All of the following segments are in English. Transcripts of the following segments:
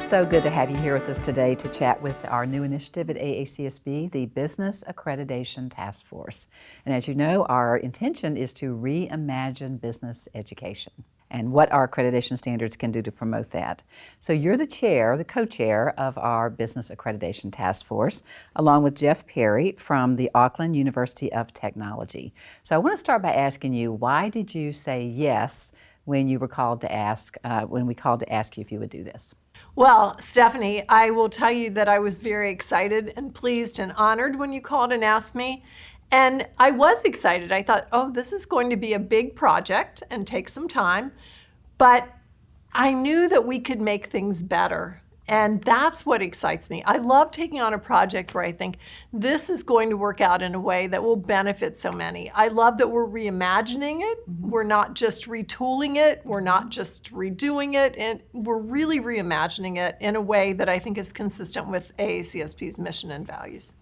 So good to have you here with us today to chat with our new initiative at AACSB, the Business Accreditation Task Force. And as you know, our intention is to reimagine business education and what our accreditation standards can do to promote that. So you're the chair, the co-chair of our Business Accreditation Task Force, along with Jeff Perry from the Auckland University of Technology. So I want to start by asking you, why did you say yes when you were called to ask, when we called to ask you if you would do this? Well, Stephanie, I will tell you that I was very excited and pleased and honored when you called and asked me. And I was excited. I thought, oh, this is going to be a big project and take some time. But I knew that we could make things better. And that's what excites me. I love taking on a project where I think this is going to work out in a way that will benefit so many. I love that we're reimagining it. We're not just retooling it. We're not just redoing it. And we're really reimagining it in a way that I think is consistent with AACSB's mission and values.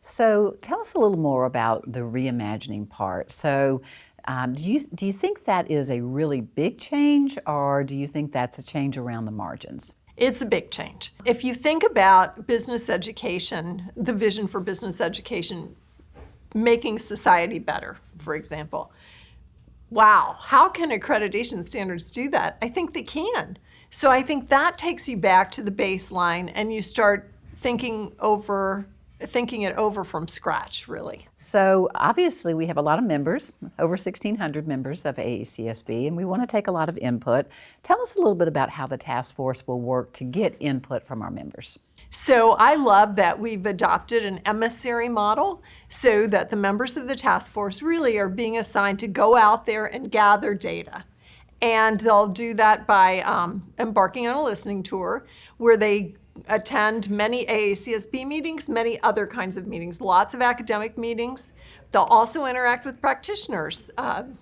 So tell us a little more about the reimagining part. So do you think that is a really big change, or do you think that's a change around the margins? It's a big change. If you think about business education, the vision for business education, making society better, for example, wow, how can accreditation standards do that? I think they can. So I think that takes you back to the baseline and you start thinking it over from scratch, really. So obviously we have a lot of members, over 1,600 members of AACSB, and we want to take a lot of input. Tell us a little bit about how the task force will work to get input from our members. So I love that we've adopted an emissary model so that the members of the task force really are being assigned to go out there and gather data. And they'll do that by embarking on a listening tour where they attend many AACSB meetings, many other kinds of meetings, lots of academic meetings. They'll also interact with practitioners.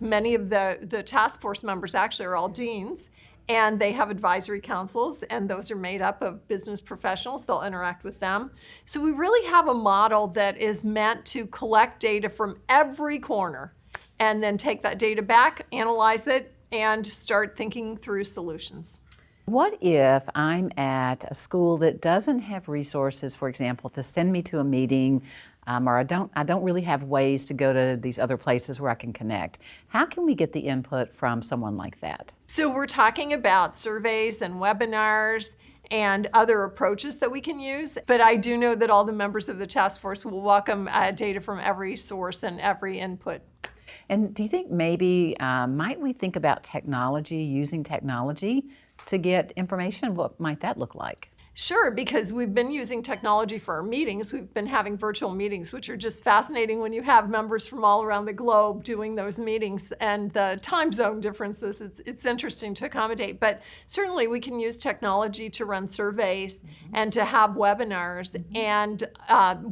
Many of the task force members actually are all deans, and they have advisory councils, and those are made up of business professionals. They'll interact with them. So we really have a model that is meant to collect data from every corner and then take that data back, analyze it, and start thinking through solutions. What if I'm at a school that doesn't have resources, for example, to send me to a meeting, or I don't really have ways to go to these other places where I can connect? How can we get the input from someone like that? So we're talking about surveys and webinars and other approaches that we can use. But I do know that all the members of the task force will welcome data from every source and every input. And do you think maybe, might we think about technology, using technology to get information? What might that look like? Sure, because we've been using technology for our meetings. We've been having virtual meetings, which are just fascinating when you have members from all around the globe doing those meetings, and the time zone differences, it's interesting to accommodate. But certainly we can use technology to run surveys and to have webinars. And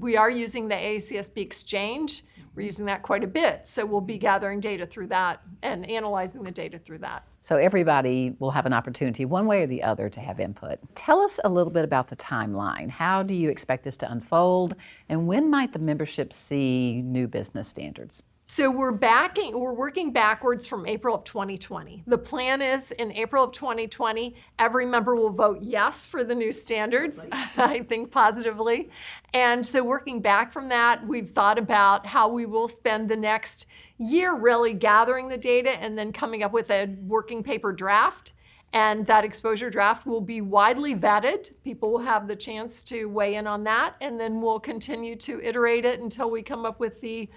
we are using the AACSB Exchange. We're using that quite a bit. So we'll be gathering data through that and analyzing the data through that. So everybody will have an opportunity, one way or the other, to have input. Tell us a little bit about the timeline. How do you expect this to unfold, and when might the membership see new business standards? So we're working backwards from April of 2020. The plan is in April of 2020, every member will vote yes for the new standards, I think positively. And so working back from that, we've thought about how we will spend the next year really gathering the data and then coming up with a working paper draft. And that exposure draft will be widely vetted. People will have the chance to weigh in on that, and then we'll continue to iterate it until we come up with the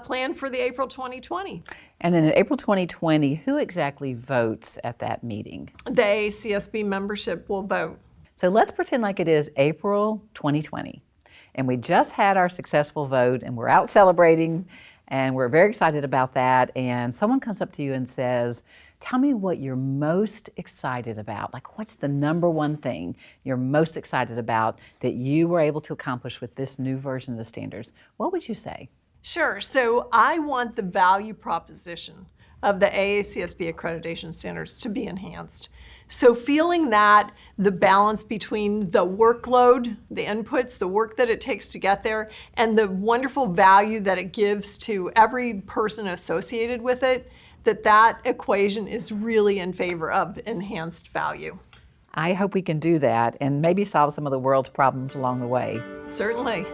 plan for the April 2020. And then in April 2020, who exactly votes at that meeting? The AACSB membership will vote. So let's pretend like it is April 2020, and we just had our successful vote, and we're out celebrating, and we're very excited about that, and someone comes up to you and says, tell me what you're most excited about. Like, what's the number one thing you're most excited about that you were able to accomplish with this new version of the standards? What would you say? Sure. So I want the value proposition of the AACSB accreditation standards to be enhanced. So feeling that the balance between the workload, the inputs, the work that it takes to get there, and the wonderful value that it gives to every person associated with it, that equation is really in favor of enhanced value. I hope we can do that and maybe solve some of the world's problems along the way. Certainly.